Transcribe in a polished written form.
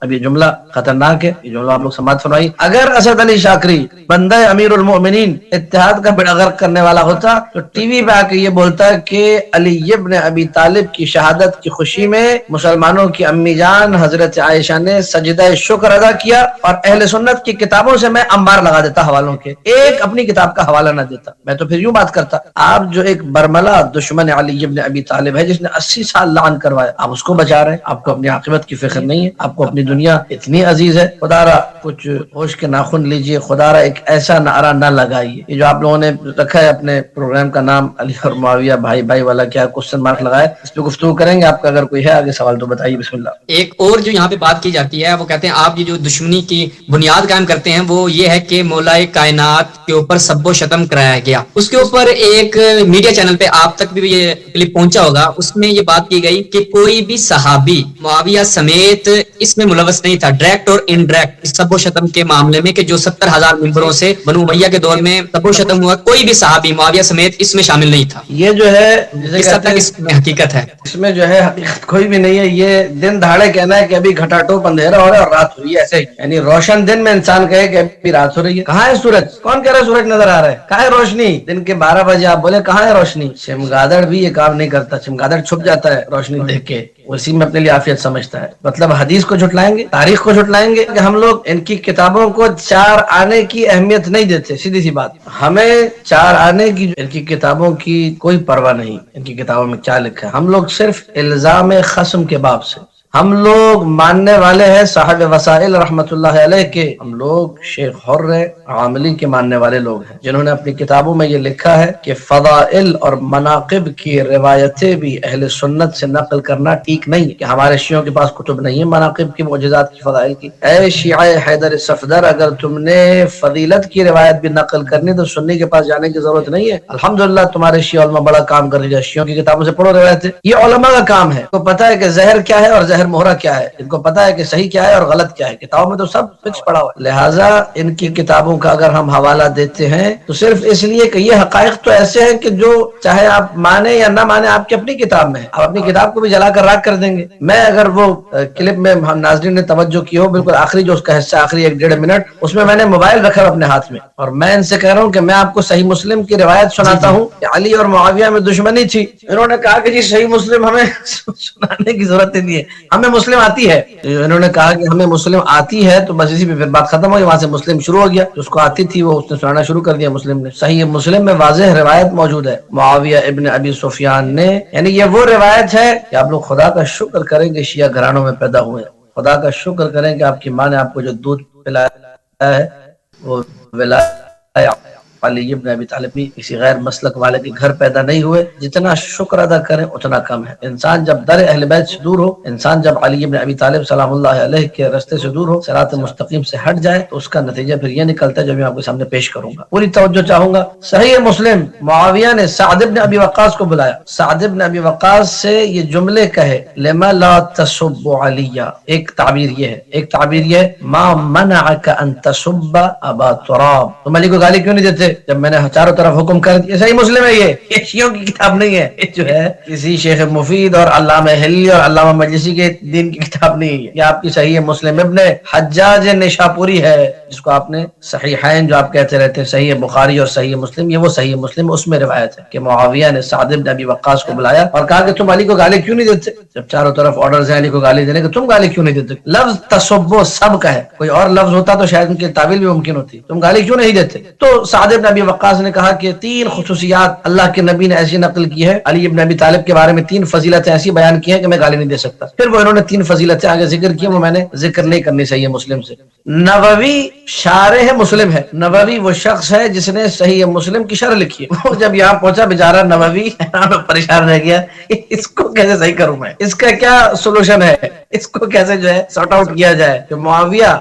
اب یہ جملہ خطرناک ہے، یہ جملہ آپ لوگ سماعت فرمائی. اگر اسد علی شاکری بندہ امیر المؤمنین اتحاد کا بیڑا غرق کرنے والا ہوتا تو ٹی وی پہ آ کے یہ بولتا کہ علی ابن ابی طالب کی شہادت کی خوشی میں مسلمانوں کی امی جان حضرت عائشہ نے سجدہ شکر ادا کیا، اور اہل سنت کی کتابوں سے میں انبار لگا دیتا حوالوں کے، ایک اپنی کتاب کا حوالہ نہ دیتا. میں تو پھر یوں بات کرتا، آپ جو ایک برملا دشمن علی ابن ابی طالب ہے جس نے 80 سال لعن کروایا، آپ اس کو بچا رہے ہیں، آپ کو اپنی عاقبت کی فکر نہیں ہے، آپ کو اپنی دنیا اتنی عزیز ہے. خدا را کچھ ہوش کے ناخن لیجئے، خدا را ایک ایسا نعرہ نہ لگائیے. یہ جو آپ لوگوں نے رکھا ہے اپنے پروگرام کا نام علی اور معاویہ بھائی بھائی والا، کیا کوسچن مارک لگائے، اس پہ گفتگو کریں گے. آپ کا اگر کوئی ہے آگے سوال تو بتائیے، بسم اللہ. ایک اور جو یہاں پہ بات کی جاتی ہے وہ کہتے ہیں آپ یہ جو دشمنی کی بنیاد قائم کرتے ہیں وہ یہ ہے کہ مولا کائنات کے اوپر سب و شتم کرایا گیا. اس کے اوپر ایک میڈیا چینل پہ آپ تک بھی یہ کلپ پہنچا ہوگا، اس میں یہ بات کی گئی کہ کوئی بھی صحابی معاویہ سمیت اس میں ملوث نہیں تھا، ڈائریکٹ اور انڈائریکٹ اس سب و شتم کے معاملے میں، کہ جو 70,000 ممبروں سے بنو امیہ کے دور میں سب و شتم ہوا، کوئی بھی صحابی معاویہ سمیت اس میں شامل نہیں تھا. یہ جو ہے کس حد تک اس میں حقیقت ہے؟ اس میں جو ہے حقیقت کوئی بھی نہیں ہے. یہ دن دہاڑے کہنا ہے کہ ابھی گھٹا ٹوپ اندھیرا ہو رہا ہے اور رات ہو رہی ہے، ایسے ہی. یعنی روشن دن میں انسان کہے کہ ابھی رات ہو رہی ہے. کہاں ہے سورج؟ کون کہہ رہا ہے سورج نظر آ رہا ہے؟ کہاں ہے روشنی؟ دن کے 12 بجے آپ بولے کہاں ہے روشنی؟ چمگادڑ بھی یہ کام نہیں کرتا، چمگادڑ چھپ جاتا ہے روشنی دیکھ کے، اسی میں اپنے لیے عافیت سمجھتا ہے. مطلب حدیث کو جھٹلائیں گے، تاریخ کو جھٹلائیں گے کہ ہم لوگ ان کی کتابوں کو 4 آنے کی اہمیت نہیں دیتے. سیدھی سی بات، ہمیں 4 آنے کی ان کی کتابوں کی کوئی پرواہ نہیں. ان کی کتابوں میں کیا لکھا ہے، ہم لوگ صرف الزام خصم کے باب سے، ہم لوگ ماننے والے ہیں صاحب وسائل رحمت اللہ علیہ کے. ہم لوگ شیخ حر عاملی کے ماننے والے لوگ ہیں، جنہوں نے اپنی کتابوں میں یہ لکھا ہے کہ فضائل اور مناقب کی روایتیں بھی اہل سنت سے نقل کرنا ٹھیک نہیں. کہ ہمارے شیعوں کے پاس کتب نہیں ہے مناقب کی، معجزات کی، فضائل کی. اے شیعہ حیدر صفدر، اگر تم نے فضیلت کی روایت بھی نقل کرنی تو سنی کے پاس جانے کی ضرورت نہیں ہے. الحمدللہ تمہارے شیعہ علماء بڑا کام کر رہی ہے، شیعوں کی کتابوں سے پڑھو روایتیں. یہ علماء کا کام ہے، کو پتہ ہے کہ زہر کیا ہے اور زہر مہرہ کیا ہے، ان کو پتہ ہے کہ صحیح کیا ہے اور غلط کیا ہے. کتابوں میں تو سب فکس پڑا ہوا ہے. لہٰذا ان کی کتابوں کا اگر ہم حوالہ دیتے ہیں تو صرف اس لیے کہ یہ حقائق تو ایسے ہیں کہ جو چاہے آپ مانے یا نہ مانے آپ کی اپنی کتاب میں ہے. آپ اپنی کتاب کو بھی جلا کر راکھ کر دیں گے. میں اگر وہ کلپ میں ناظرین نے توجہ کی ہو، بالکل آخری جو اس کا حصہ، آخری 1-1.5 منٹ، اس میں نے موبائل رکھا اپنے ہاتھ میں اور میں ان سے کہہ رہا ہوں کہ میں آپ کو صحیح مسلم کی روایت سناتا ہوں کہ علی اور معاویہ میں دشمنی تھی. انہوں نے کہا کہ جی صحیح مسلم ہمیں سنانے کی ضرورت نہیں ہے، ہمیں مسلم آتی ہے. انہوں نے کہا کہ ہمیں مسلم آتی ہے تو بس اسی پہ پھر بات ختم ہو گئی. وہاں سے مسلم شروع ہو گیا، اس کو آتی تھی وہ اس نے سنانا شروع کر دیا مسلم نے. صحیح مسلم میں واضح روایت موجود ہے، معاویہ ابن ابی سفیان نے، یعنی یہ وہ روایت ہے کہ آپ لوگ خدا کا شکر کریں کہ شیعہ گھرانوں میں پیدا ہوئے. خدا کا شکر کریں کہ آپ کی ماں نے آپ کو جو دودھ پلایا ہے وہ ولایا علی ابن ابی طالب بھی کسی غیر مسلک والے کے گھر پیدا نہیں ہوئے. جتنا شکر ادا کریں اتنا کم ہے. انسان جب در اہل بیت سے دور ہو، انسان جب علی ابن ابی طالب سلام اللہ علیہ کے راستے سے دور ہو، صراط مستقیم سے ہٹ جائے، تو اس کا نتیجہ پھر یہ نکلتا ہے جو میں آپ کے سامنے پیش کروں گا. پوری توجہ چاہوں گا. صحیح مسلم، معاویہ نے سعد ابن ابی وقاص کو بلایا. سعد ابن ابی وقاص سے یہ جملے کہے، لما لا تسب علیہ. ایک تعبیر یہ ہے، ایک تعبیر یہ ہے، ما منعک ان تسب ابا تراب. تم علی کو گالی کیوں نہیں دیتے جب میں نے چاروں طرف حکم کر دیا؟ صحیح مسلم ہے، یہ شیعوں کی کتاب نہیں ہے. یہ جو ہے کسی شیخ مفید اور علامہ حلی اور علامہ مجلسی کے دین کی کتاب نہیں ہے. یہ آپ کی صحیح مسلم ابن حجاج نشاپوری ہے، جس کو آپ نے صحیحین جو آپ کہتے رہتے ہیں، صحیح بخاری اور صحیح مسلم، یہ وہ صحیح مسلم، اس میں روایت ہے کہ معاویہ نے سعد بن ابی وقاص کو بلایا اور کہا کہ تم علی کو گالی کیوں نہیں دیتے جب چاروں طرف آرڈرز ہیں علی کو گالی دینے کے، تم گالی کیوں نہیں دیتے؟ لفظ تسبو سب کا ہے، کوئی اور لفظ ہوتا تو شاید ان کی تعویل بھی ممکن ہوتی. تم گالی کیوں نہیں دیتے؟ تو سعد بن ابی وقاص نے کہا کہ 3 خصوصیات اللہ کے نبی نے ایسی نقل کی ہے علی ابن ابی طالب کے بارے میں، 3 فضیلتیں ایسی بیان کی ہیں کہ میں گالی نہیں دے سکتا. پھر وہ انہوں نے 3 فضیلتیں آگے ذکر کی، وہ میں نے ذکر نہیں کرنی صحیح مسلم سے. نووی شارح مسلم ہے. نووی وہ شخص ہے جس نے صحیح مسلم کی شرح لکھی ہے. وہ جب یہاں پہنچا بیچارہ نووی پریشان رہ گیا، اس کو کیسے صحیح کروں میں، اس کا کیا سولوشن ہے، اس کو کیسے جو ہے سارٹ آؤٹ کیا جائے. کہ معاویہ